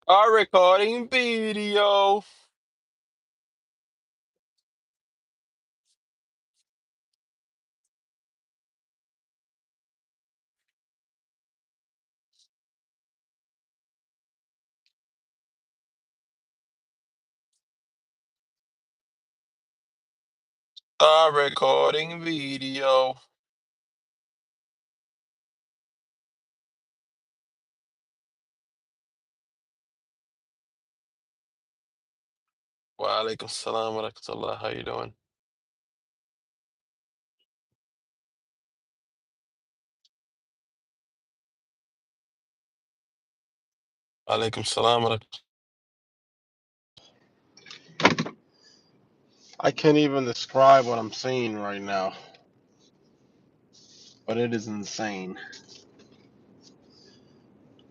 Are recording video. Are recording video. Wa alaikum salam wa rahmatullah. How you doing? Alaikum salam wa rahmatullah. I can't even describe what I'm seeing right now, but it is insane.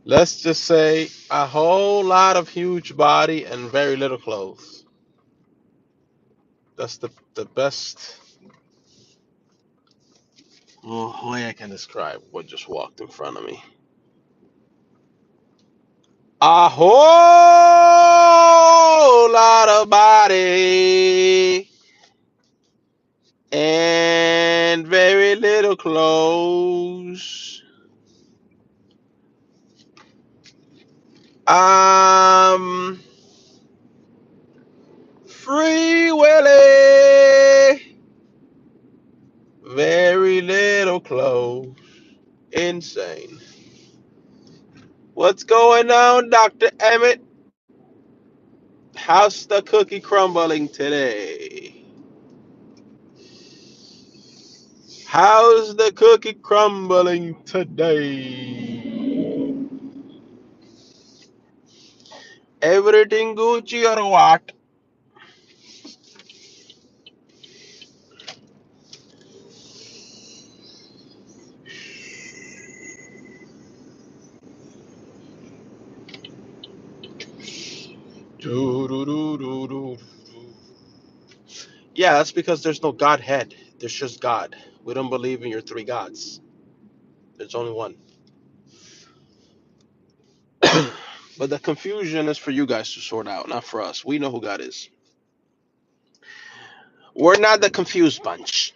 Let's just say a whole lot of huge body and very little clothes. That's the best way I can describe what just walked in front of me. A whole lot of body and very little clothes. Um, Free Willy, very little clothes. Insane. What's going on, Dr. Emmett? How's the cookie crumbling today? How's the cookie crumbling today? Everything Gucci or what? Doo-doo-doo-doo-doo. Yeah, that's because there's no Godhead. There's just God. We don't believe in your three gods. There's only one. But the confusion is for you guys to sort out, not for us. We know who God is. We're not the confused bunch.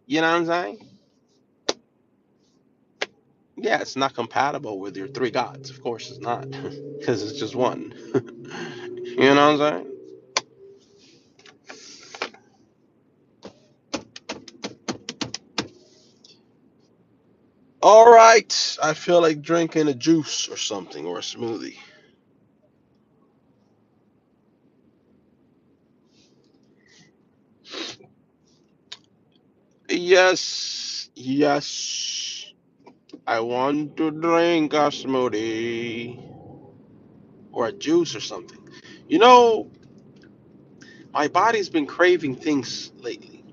You know what I'm saying? Yeah, it's not compatible with your three gods. Of course it's not. Because it's just one. You know what I'm saying? All right. I feel like drinking a juice or something or a smoothie. Yes. Yes. I want to drink a smoothie or a juice or something. You know, my body's been craving things lately.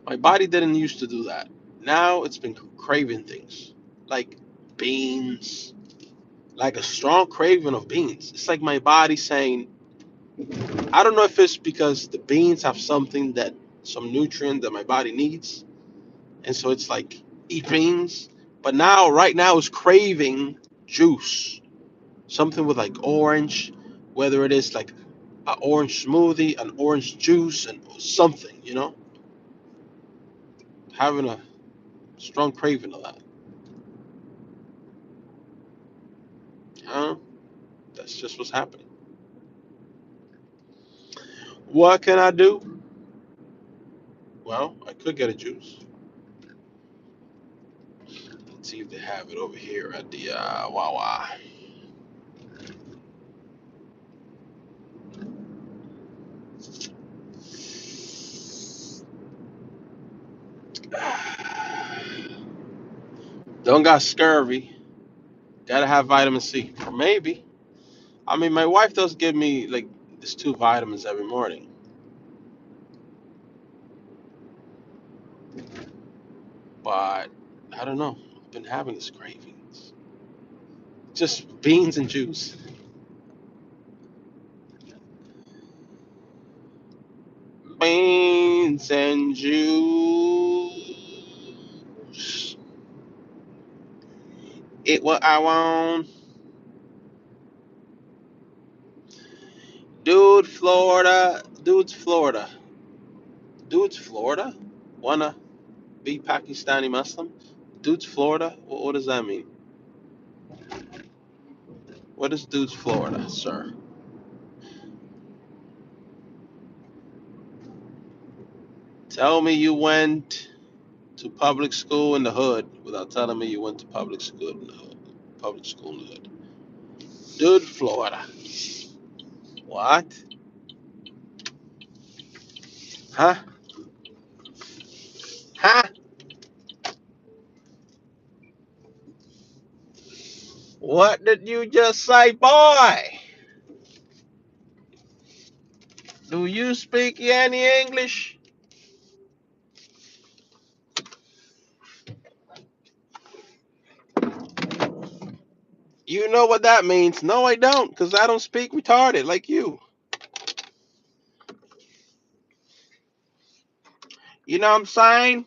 My body didn't used to do that. Now it's been craving things like beans, like a strong craving of beans. It's like my body saying, I don't know if it's because the beans have some nutrient that my body needs. And so it's like, eat beans. But now, right now, it's craving juice, something with like orange, whether it is like an orange smoothie, an orange juice, and something, having a strong craving of that. Huh? That's just what's happening. What can I do? Well, I could get a juice. Let's see if they have it over here at the Wawa. Don't got scurvy. Gotta have vitamin C. Or maybe. I mean, my wife does give me like these two vitamins every morning, but I don't know. I've been having this cravings. Just beans and juice. Beans and juice. It what I want. Dude, Florida. Dude's Florida. Dude's Florida? Wanna be Pakistani Muslim? Dude's Florida? What does that mean? What is Dude's Florida, sir? Tell me you went to public school in the hood without telling me you went to public school in the hood. Public school in the hood. Dude, Florida. What? Huh? Huh? What did you just say, boy? Do you speak any English? You know what that means. No, I don't, because I don't speak retarded like you. You know what I'm saying?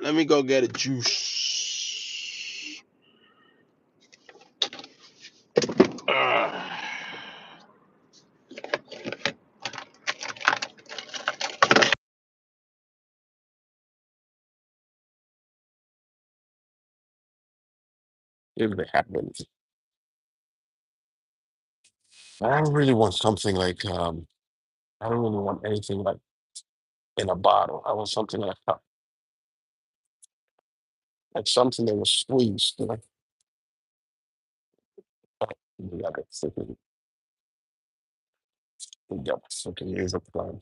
Let me go get a juice. Ugh. If it happens. I don't really want something like I don't really want anything like in a bottle. I want something like something that was squeezed. You know? We got it. We got it. Freaking use a plan.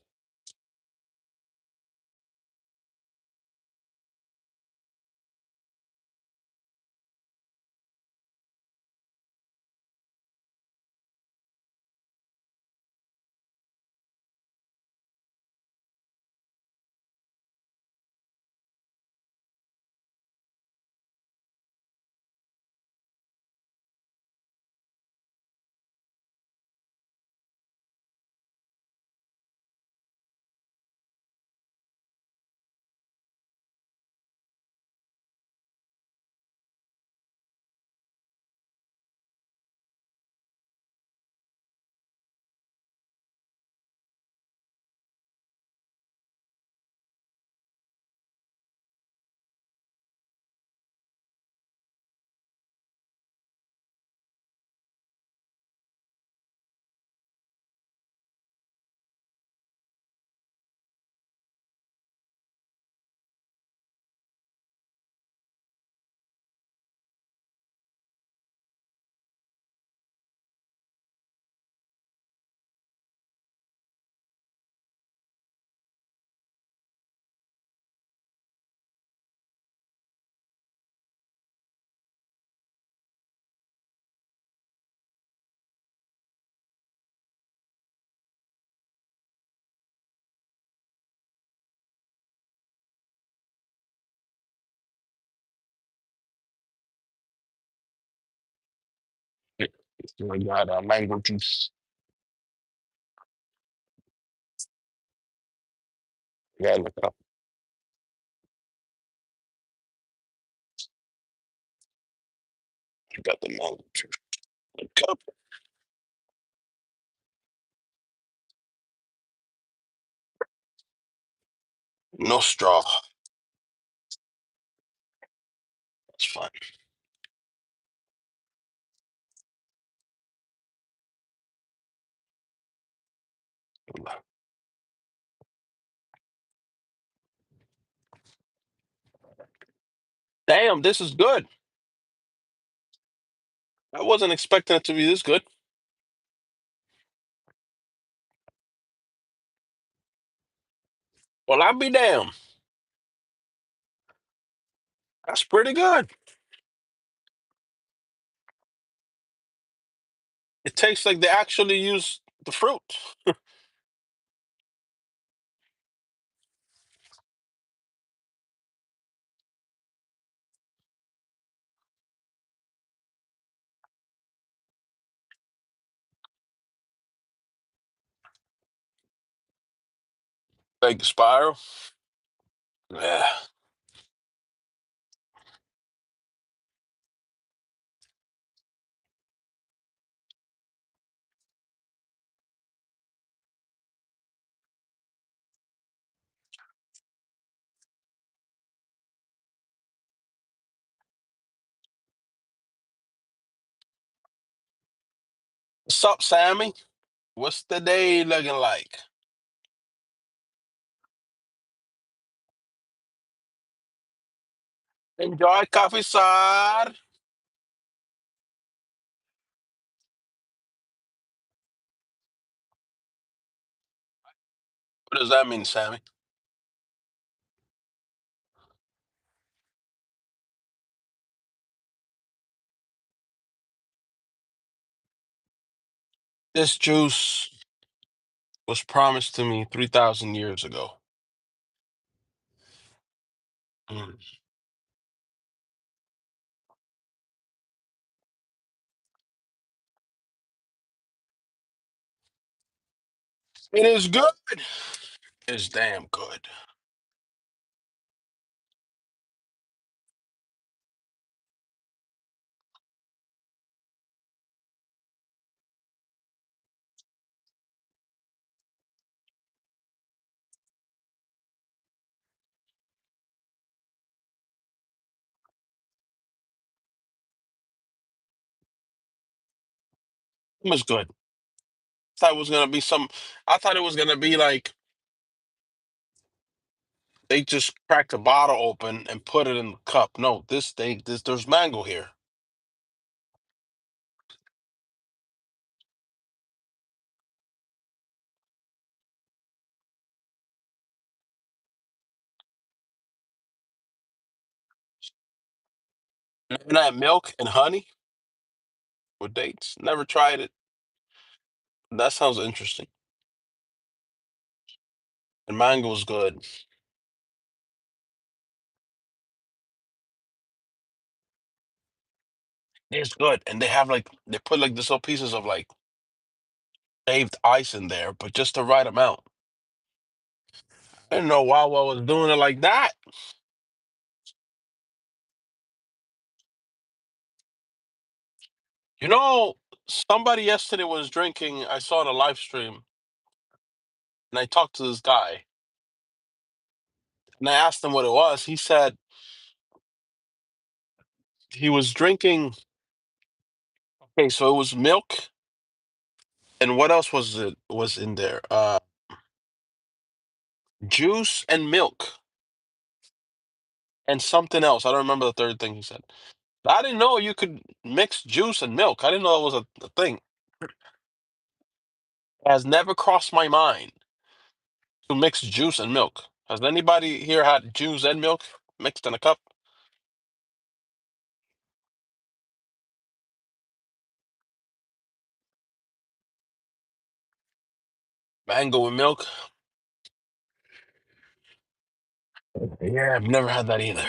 We got mango juice. Yeah, look up. You got the mango juice. Look up. No straw. That's fine. Damn, this is good. I wasn't expecting it to be this good. Well, I'll be damned. That's pretty good. It tastes like they actually use the fruit. Like the spiral. Yeah. What's up, Sammy? What's the day looking like? Enjoy coffee, sir. What does that mean, Sammy? This juice was promised to me 3,000 years ago. Mm. It is good. It's damn good. It was good. Thought it was gonna be some. I thought it was gonna be like they just cracked a bottle open and put it in the cup. No, there's mango here. And that milk and honey with dates. Never tried it. That sounds interesting. And mango is good. It's good, and they put like this little pieces of like shaved ice in there, but just the right amount. I didn't know Wawa was doing it like that. You know, somebody yesterday was drinking. I saw on a live stream, and I talked to this guy, and I asked him what it was. He said he was drinking. Okay, so it was milk, and what else was in there? Juice and milk, and something else. I don't remember the third thing he said. I didn't know you could mix juice and milk. I didn't know that was a thing. It has never crossed my mind to mix juice and milk. Has anybody here had juice and milk mixed in a cup? Mango and milk? Yeah, I've never had that either.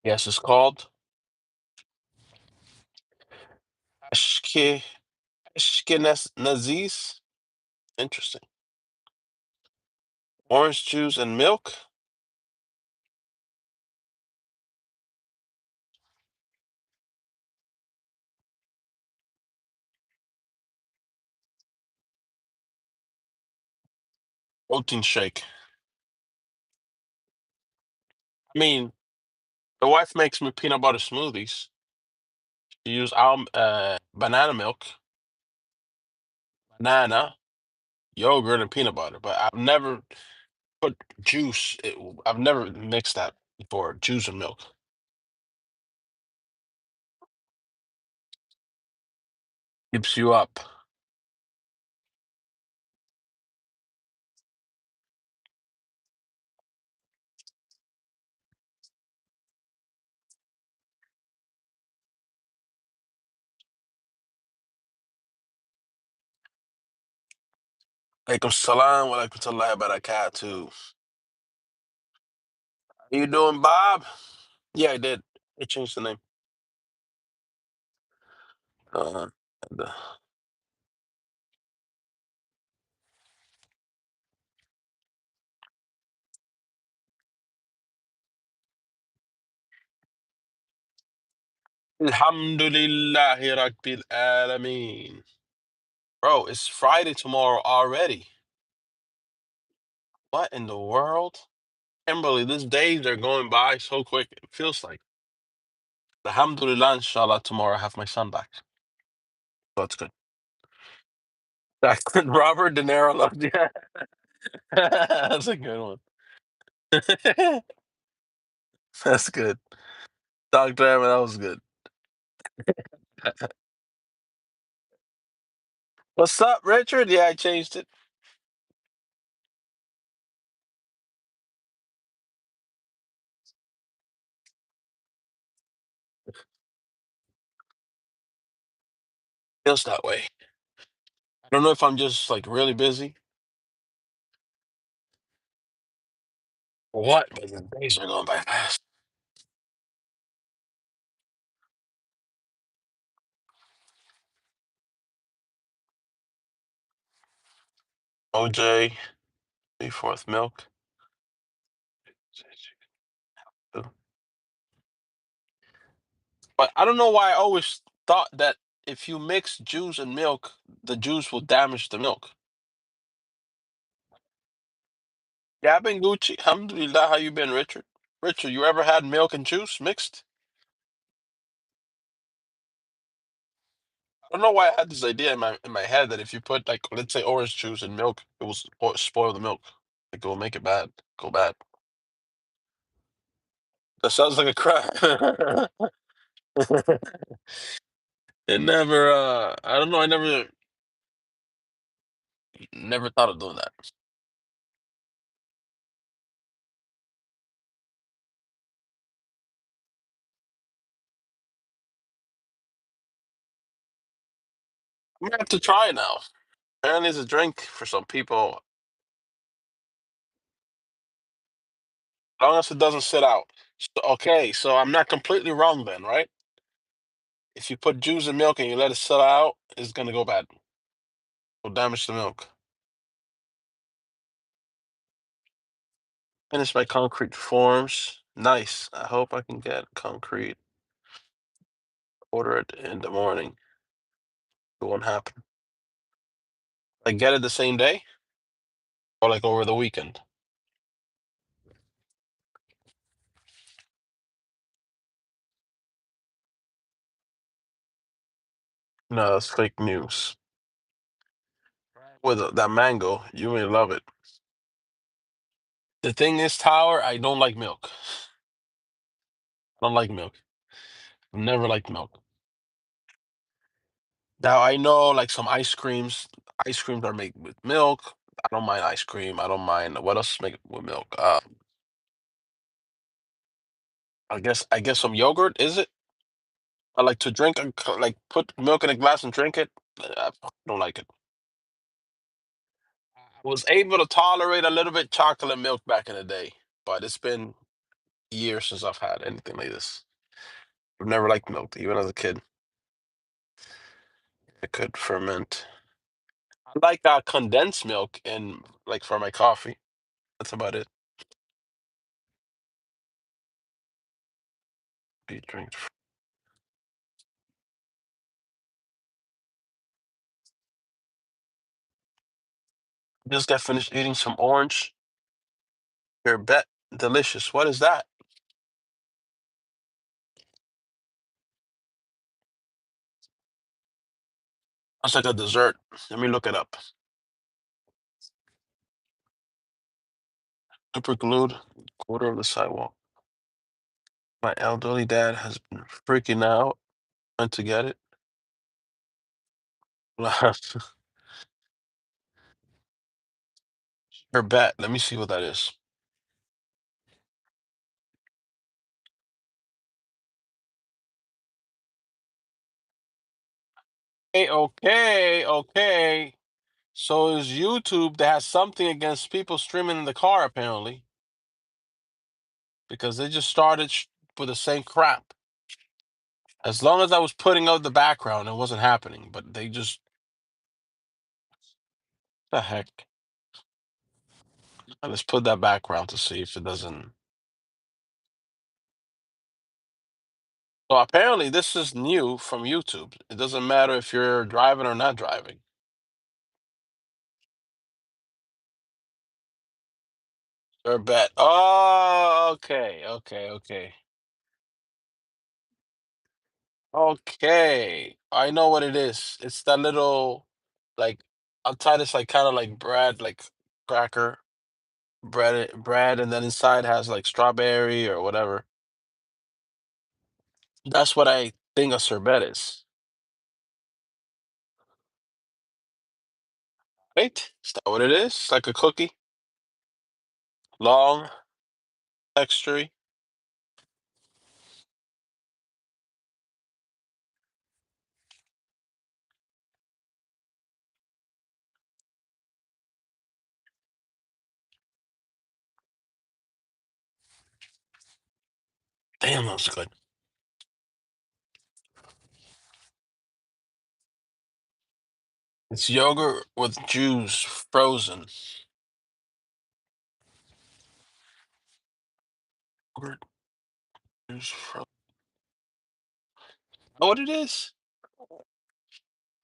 Yes, it's called Ashke Ashkenazis. Interesting. Orange juice and milk? Protein shake. I mean, the wife makes me peanut butter smoothies. She use banana milk, banana, yogurt, and peanut butter. But I've never put juice. I've never mixed that before. Juice and milk keeps you up. Alaikum salam wa rahmatullahi wa barakatuh. How you doing, Bob? Yeah, I did. I changed the name. Uh, the- Alhamdulillahi Rabbil Alameen. Bro, it's Friday tomorrow already. What in the world? Kimberly, these days are going by so quick. It feels like. Alhamdulillah, inshallah, tomorrow I have my son back. So that's good. Robert De Niro loved you. That's a good one. That's good. Dr. Emma, that was good. What's up, Richard? Yeah, I changed it. Feels that way. I don't know if I'm just like really busy or what, but the days are going by fast. OJ, 3/4 milk. But I don't know why I always thought that if you mix juice and milk, the juice will damage the milk. Yeah, I've been Gucci. Alhamdulillah, how you been, Richard? Richard, you ever had milk and juice mixed? I don't know why I had this idea in my head that if you put like let's say orange juice in milk, it will spoil the milk. Like it will make it bad, go bad. That sounds like a crap. It never. I don't know. I never thought of doing that. I'm gonna have to try it now. Apparently, it's a drink for some people, as long as it doesn't sit out. So, okay, so I'm not completely wrong then, right? If you put juice in milk and you let it sit out, it's gonna go bad. Will damage the milk. Finish my concrete forms. Nice. I hope I can get concrete. Order it in the morning. It won't happen. Like get it the same day or like over the weekend. No, that's fake news. With that mango, you may love it. The thing is, Tower, I don't like milk. I don't like milk. I've never liked milk. Now I know like some ice creams are made with milk. I don't mind ice cream. I don't mind what else is made with milk. I guess some yogurt, is it? I like to drink like put milk in a glass and drink it. I don't like it. I was able to tolerate a little bit chocolate milk back in the day, but it's been years since I've had anything like this. I've never liked milk, even as a kid. It could ferment. I like condensed milk and like for my coffee. That's about it. Be drink. Just got finished eating some orange. Your bet delicious. What is that? That's like a dessert. Let me look it up. Super glued, quarter of the sidewalk. My elderly dad has been freaking out. Went to get it. Her bet. Let me see what that is. Okay, okay, okay. So is YouTube that has something against people streaming in the car apparently because they just started with the same crap. As long as I was putting out the background, it wasn't happening. But they just the heck. Let's put that background to see if it doesn't. So apparently this is new from YouTube. It doesn't matter if you're driving or not driving. Or bet. Oh, okay, okay, okay. Okay. I know what it is. It's that little like outside it's like kind of like bread, like cracker, bread, and then inside has like strawberry or whatever. That's what I think a sorbet is. Right? Is that what it is? It's like a cookie, long, textury. Damn, that's good. It's yogurt with juice, frozen. Yogurt juice frozen. Know what it is?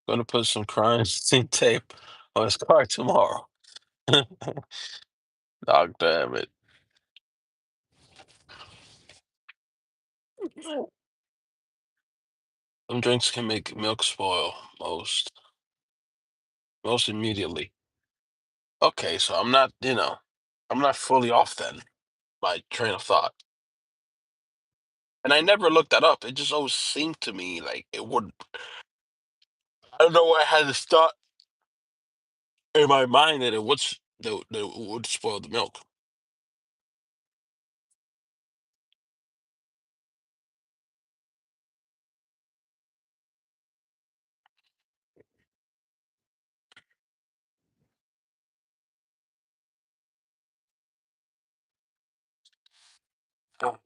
Gonna put some crime scene tape on his car tomorrow. Dog damn it. Some drinks can make milk spoil most immediately. Okay, so I'm not, I'm not fully off then, my train of thought. And I never looked that up. It just always seemed to me like it would. I don't know why I had this thought in my mind that that it would spoil the milk. Oh,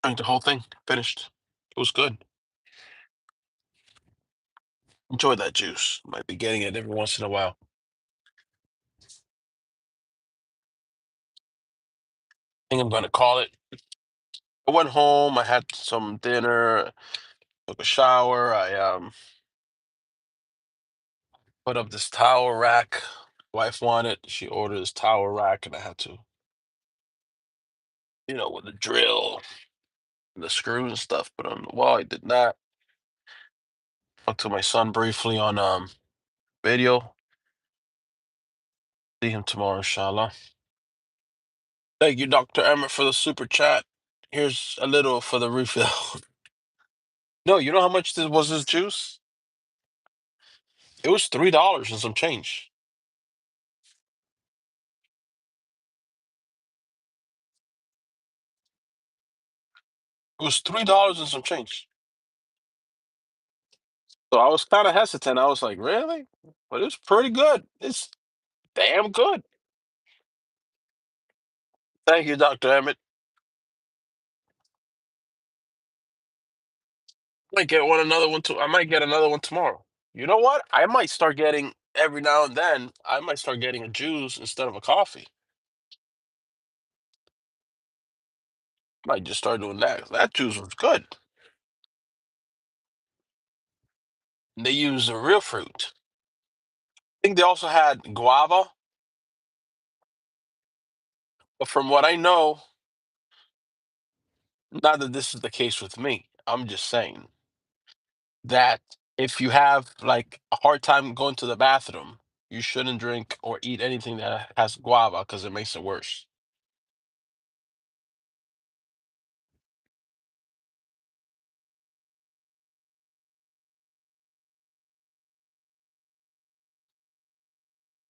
drank the whole thing, finished. It was good. Enjoy that juice. Might be getting it every once in a while. I think I'm gonna call it. I went home. I had some dinner. Took a shower. I put up this towel rack. Wife wanted. She ordered this towel rack, and I had to, with the drill and the screws and stuff, put on the wall. I did not. Talked to my son briefly on video. See him tomorrow, inshallah. Thank you, Dr. Emmett, for the super chat. Here's a little for the refill. No, you know how much this was this juice? It was $3 and some change. It was $3 and some change. So I was kind of hesitant. I was like, really? But it was pretty good. It's damn good. Thank you, Dr. Emmett. Might get one another one too. I might get another one tomorrow. You know what? I might start getting every now and then. I might start getting a juice instead of a coffee. Might just start doing that. That juice was good. And they use the real fruit. I think they also had guava, but from what I know, not that this is the case with me. I'm just saying that if you have like a hard time going to the bathroom, you shouldn't drink or eat anything that has guava because it makes it worse.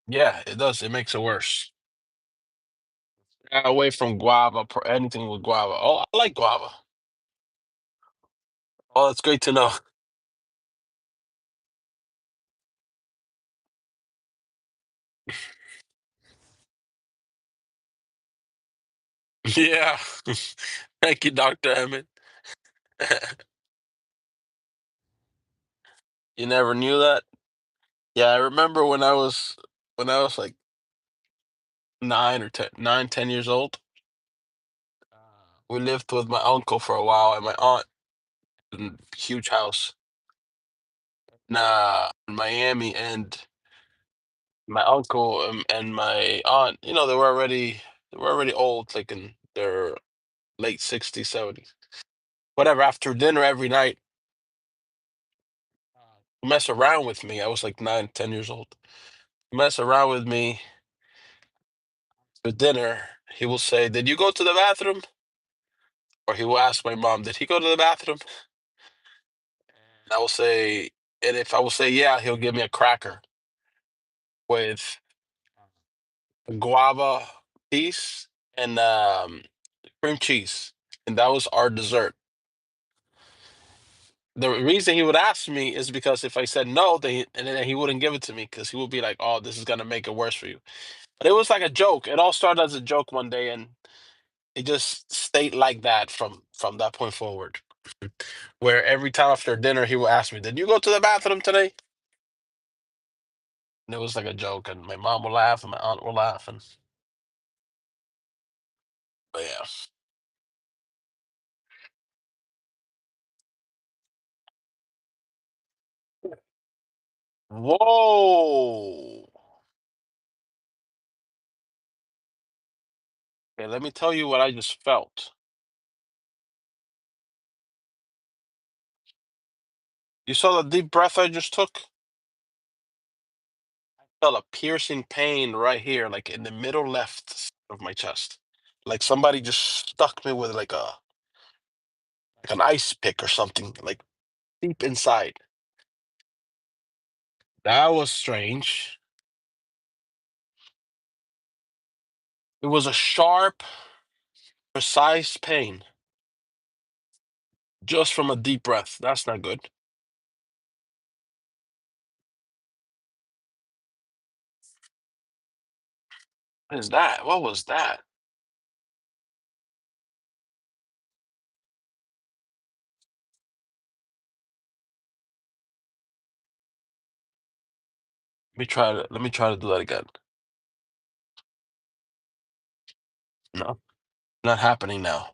Yeah, it does. It makes it worse. Away from guava, anything with guava. Oh, I like guava. Oh, that's great to know. Yeah. Thank you, Dr. Emmett. You never knew that? Yeah, I remember when I was like 9, 10 years old. We lived with my uncle for a while and my aunt in a huge house in Miami, and my uncle and my aunt, they were already old, like in their late 60s, 70s. Whatever, after dinner every night, mess around with me. I was like 9, 10 years old. Mess around with me for dinner. He will say, "Did you go to the bathroom?" Or he will ask my mom, "Did he go to the bathroom?" And I will say, and if I will say yeah, he'll give me a cracker with a guava piece and cream cheese. And that was our dessert. The reason he would ask me is because if I said no, and then he wouldn't give it to me because he would be like, "Oh, this is gonna make it worse for you." But it was like a joke. It all started as a joke one day, and it just stayed like that from that point forward. Where every time after dinner he would ask me, "Did you go to the bathroom today?" And it was like a joke, and my mom would laugh, and my aunt would laugh, and but yeah. Whoa! Okay, let me tell you what I just felt. You saw the deep breath I just took? Felt a piercing pain right here, like in the middle left of my chest. Like somebody just stuck me with like an ice pick or something, like deep inside. That was strange. It was a sharp, precise pain just from a deep breath. That's not good. What is that? What was that? Let me try to do that again. No, not happening now.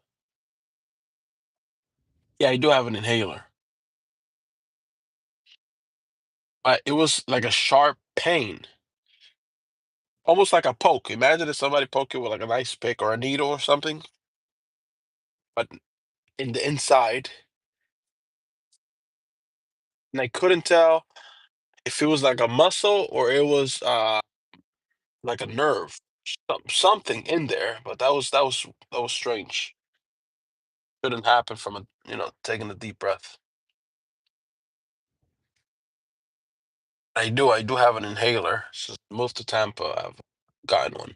Yeah, I do have an inhaler. But it was like a sharp pain, almost like a poke. Imagine if somebody poked you with like an ice pick or a needle or something, but in the inside, and I couldn't tell if it was like a muscle or it was like a nerve, something in there. But that was strange. Shouldn't happen from taking a deep breath. I do have an inhaler. Since I moved to Tampa, I've gotten one.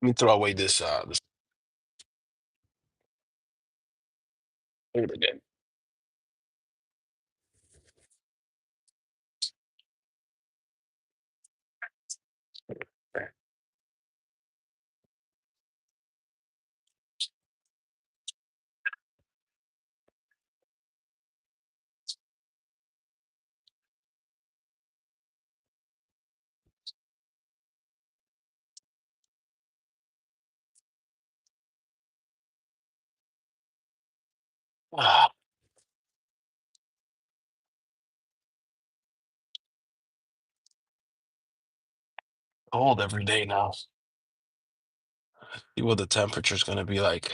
Let me throw away this food again. Ah, cold every day now. See what the temperature's gonna be like.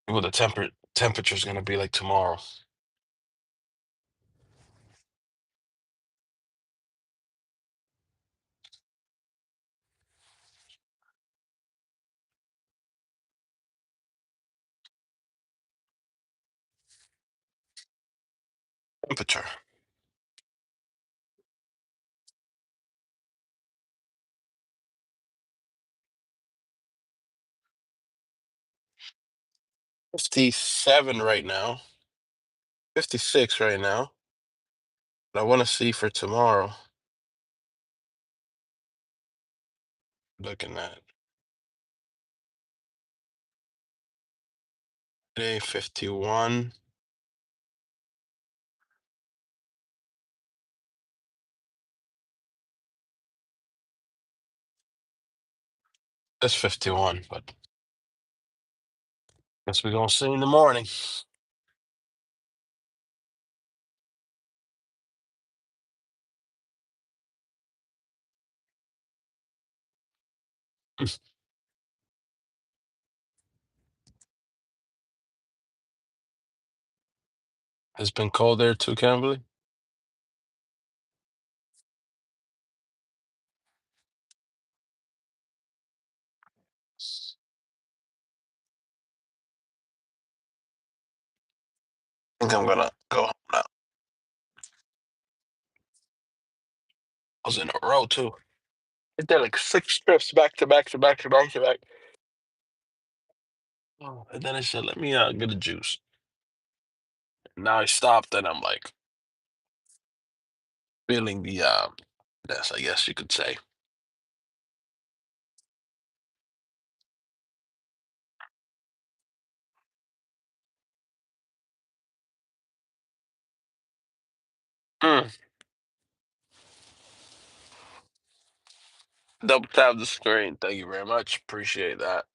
See what the temperature's gonna be like tomorrow. Temperature. 57 right now. 56 right now. But I want to see for tomorrow. Looking at day 51. That's 51, but guess we're gonna see in the morning. It's been cold there too, Kimberly. I think I'm gonna go home now. I was in a row too. I did like 6 trips back to back to back to back to back. Oh, and then I said, let me get a juice. Now I stopped and I'm like feeling the this, I guess you could say. Mm. Double tap the screen. Thank you very much. Appreciate that.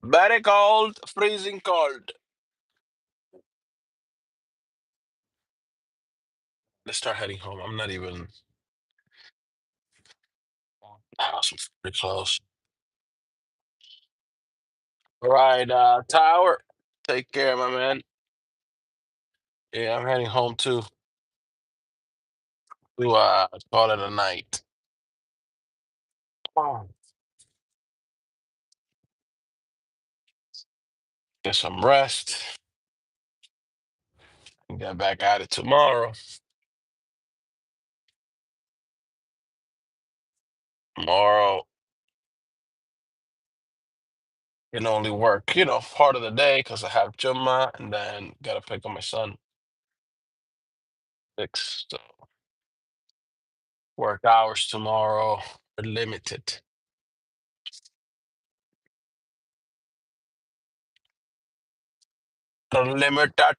Very cold, freezing cold. Let's start heading home. I'm not even. House is pretty close. All right, Tower. Take care, my man. Yeah, I'm heading home too. To call it a night. Oh. Get some rest. And get back at it tomorrow. Tomorrow can only work, part of the day because I have Jumma and then gotta pick up my son. 6. So work hours tomorrow are limited. Limited.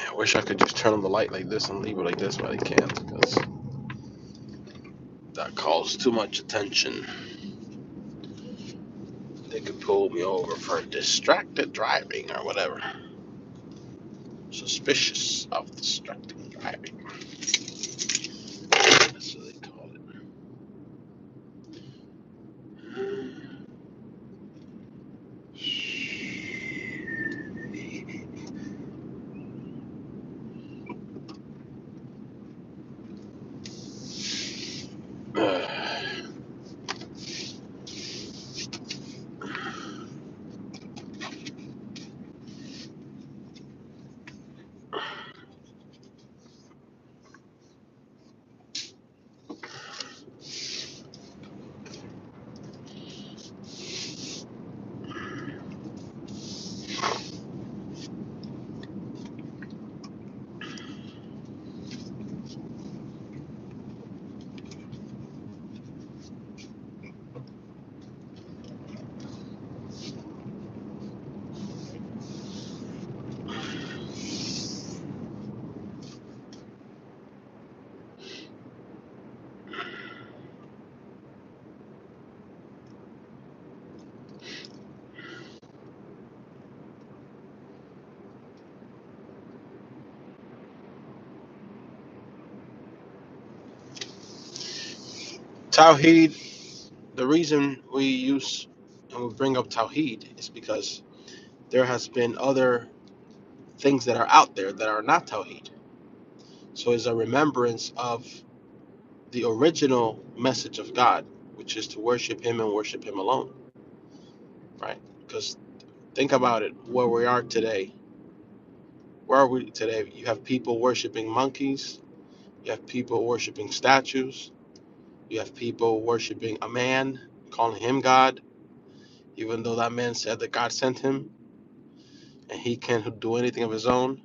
I wish I could just turn on the light like this and leave it like this, but I can't because that calls too much attention. They could pull me over for distracted driving or whatever. Suspicious of distracted driving. That's what they call it. Tawheed, the reason we use and we bring up Tawheed is because there has been other things that are out there that are not Tawheed. So it's a remembrance of the original message of God, which is to worship Him and worship Him alone, right? Because think about it, where we are today. Where are we today? You have people worshiping monkeys. You have people worshiping statues. You have people worshiping a man, calling him God, even though that man said that God sent him and he can't do anything of his own.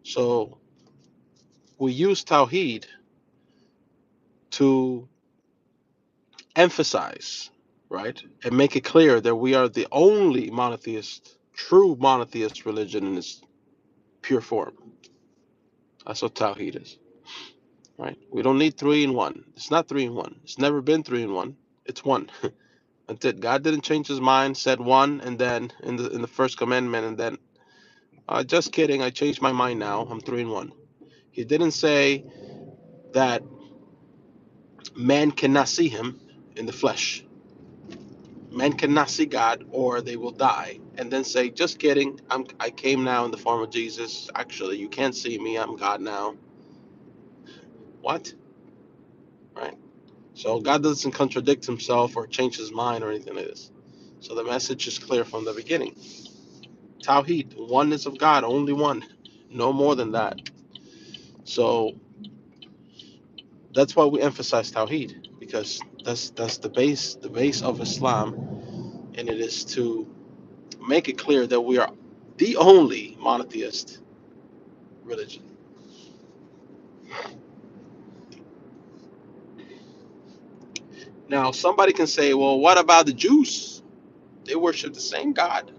So we use Tawheed to emphasize, right, and make it clear that we are the only monotheist, true monotheist religion in its pure form. That's what Tawheed is, right? We don't need three in one. It's not three in one. It's never been three in one. It's one. Until God didn't change His mind, said one, and then in the first commandment, and then just kidding, I changed my mind now. I'm three in one. He didn't say that man cannot see Him in the flesh. Men cannot see God or they will die. And then say, just kidding, I came now in the form of Jesus. Actually, you can't see me. I'm God now. What? Right? So God doesn't contradict Himself or change His mind or anything like this. So the message is clear from the beginning. Tawheed, oneness of God, only one. No more than that. So that's why we emphasize Tawheed, because that's the base of Islam, and it is to make it clear that we are the only monotheist religion. Now, somebody can say, well, what about the Jews? They worship the same God.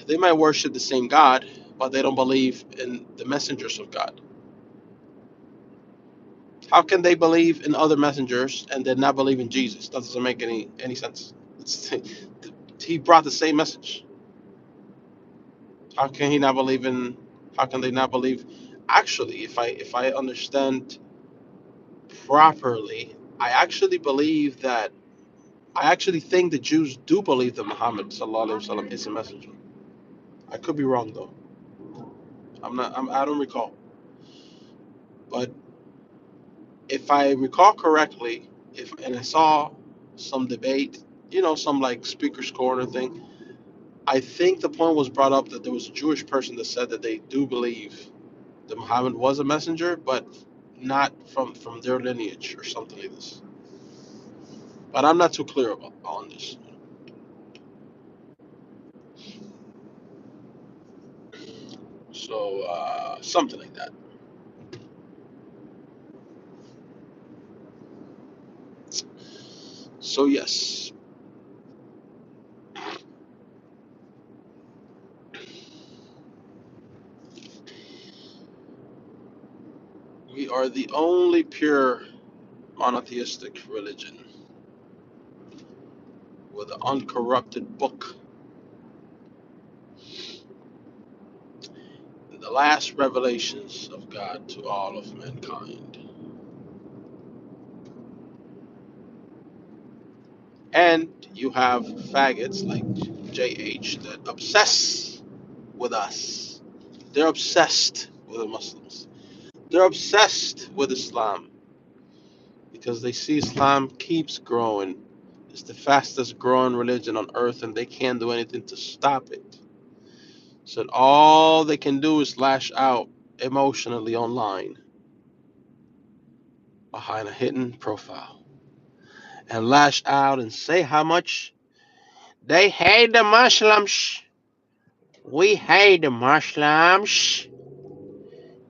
They might worship the same God, but they don't believe in the messengers of God. How can they believe in other messengers and then not believe in Jesus? That doesn't make any sense. He brought the same message. How can he not believe in? How can they not believe? Actually, if I understand properly, I actually believe that I actually think the Jews do believe that Muhammad sallallahu alaihi wasallam is a messenger. I could be wrong though. I'm not. I don't recall. But if I recall correctly, if and I saw some debate, some like speaker's corner thing. I think the point was brought up that there was a Jewish person that said that they do believe that Muhammad was a messenger, but not from their lineage or something like this. But I'm not too clear about on this. So something like that. So yes, we are the only pure monotheistic religion with an uncorrupted book, and the last revelations of God to all of mankind. And you have faggots like JH that obsess with us. They're obsessed with the Muslims. They're obsessed with Islam because they see Islam keeps growing. It's the fastest growing religion on earth and they can't do anything to stop it. So all they can do is lash out emotionally online behind a hidden profile and lash out and say how much they hate the Muslims. We hate the Muslims.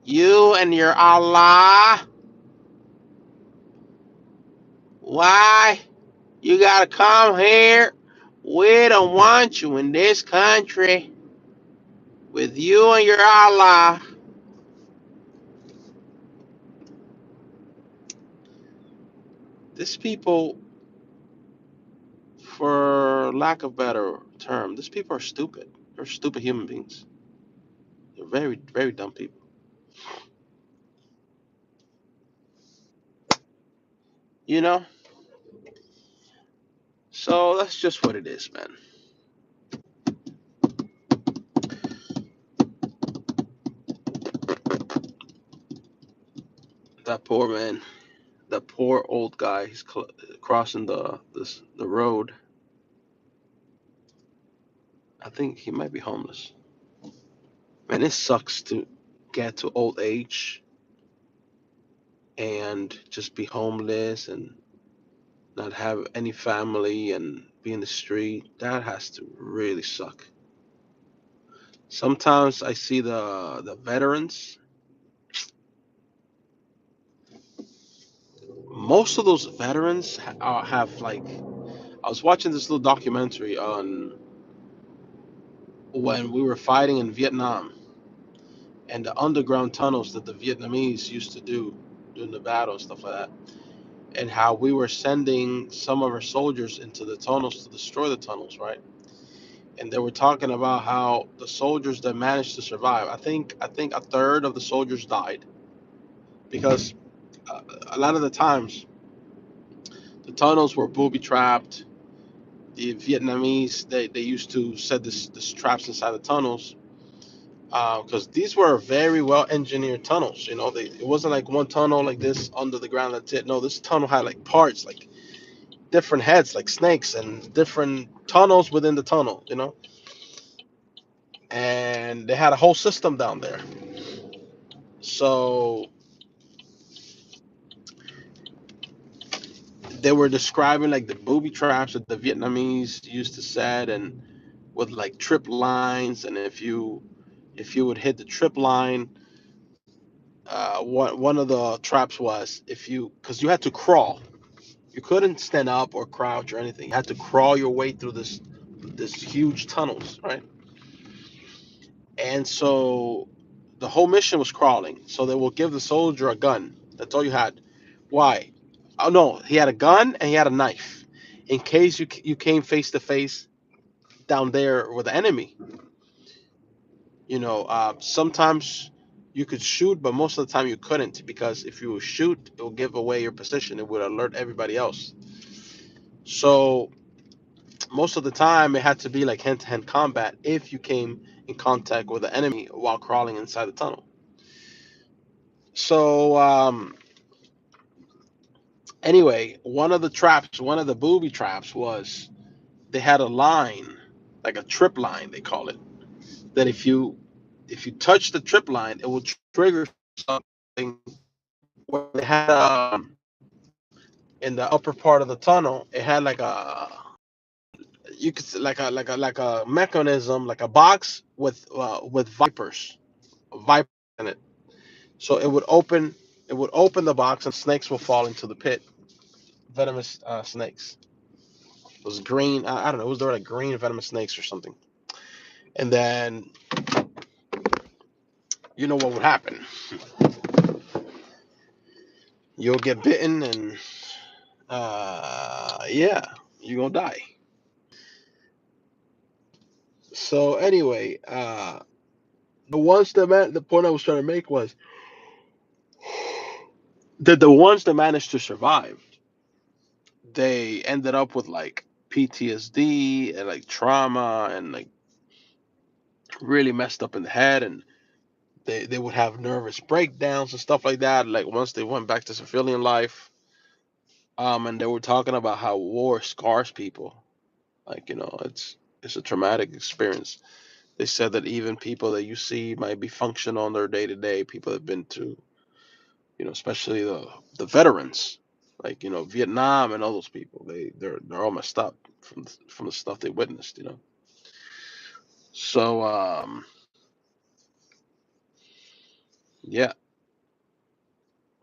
You and your Allah. Why? You gotta come here. We don't want you in this country with you and your Allah. These people, for lack of better term, these people are stupid. They're stupid human beings. They're very, very dumb people. you know. So that's just what it is, man. That poor man, that poor old guy. He's crossing the road. I think he might be homeless. Man, it sucks to get to old age and just be homeless and not have any family and be in the street. That has to really suck. Sometimes I see the veterans. Most of those veterans have like, I was watching this little documentary on when we were fighting in Vietnam and the underground tunnels that the Vietnamese used to do during the battle and stuff like that, and how we were sending some of our soldiers into the tunnels to destroy the tunnels, right? And they were talking about how the soldiers that managed to survive, I think a third of the soldiers died because a lot of the times the tunnels were booby trapped. The Vietnamese they used to set this traps inside the tunnels because these were very well engineered tunnels. You know, it wasn't like one tunnel like this under the ground. That's it. No, this tunnel had like parts, like different heads, like snakes, and different tunnels within the tunnel. You know, and they had a whole system down there. So they were describing like the booby traps that the Vietnamese used to set, and with like trip lines, and if you would hit the trip line, one of the traps was if you because you had to crawl. You couldn't stand up or crouch or anything. You had to crawl your way through this huge tunnels, right? And so the whole mission was crawling. So they will give the soldier a gun. That's all you had. Why? Oh no, he had a gun and he had a knife, in case you came face to face down there with the enemy. Sometimes you could shoot, but most of the time you couldn't because if you shoot, it will give away your position. It would alert everybody else. So most of the time it had to be like hand-to-hand combat if you came in contact with the enemy while crawling inside the tunnel. So anyway, one of the booby traps was they had a line, like a trip line they call it, that if you touch the trip line, it will trigger something. Where they had in the upper part of the tunnel, it had like you could like a mechanism, like a box with vipers in it. So it would open the box and snakes will fall into the pit. Venomous snakes. It was green. I don't know. It was there like green venomous snakes or something. And then you know what would happen? You'll get bitten, and yeah, you're gonna die. So anyway, the point I was trying to make was that the ones that managed to survive, they ended up with like PTSD and like trauma and like really messed up in the head, and they would have nervous breakdowns and stuff like that. Like once they went back to civilian life, and they were talking about how war scars people. Like it's a traumatic experience. They said that even people that you see might be functional on their day to day. People that have been to, especially the veterans, like Vietnam and all those people. They're all messed up from the stuff they witnessed. So yeah,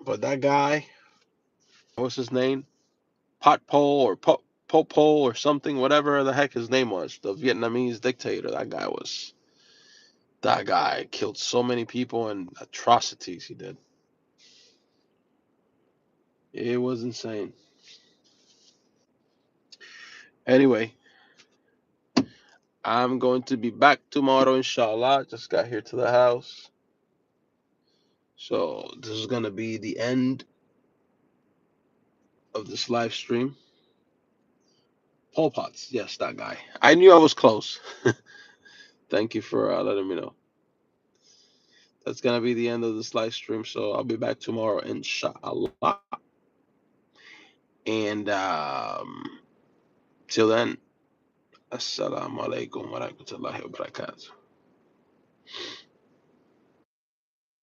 but that guy, what's his name? Pot Pol or Pol or something, whatever the heck his name was, the Vietnamese dictator. That guy killed so many people and atrocities he did. It was insane. Anyway, I'm going to be back tomorrow, inshallah. Just got here to the house. So this is gonna be the end of this live stream. Paul Potts, yes, that guy. I knew I was close. Thank you for letting me know. That's gonna be the end of this live stream. So I'll be back tomorrow, inshallah. And till then, assalamu alaikum wa rahmatullahi wa barakatuh.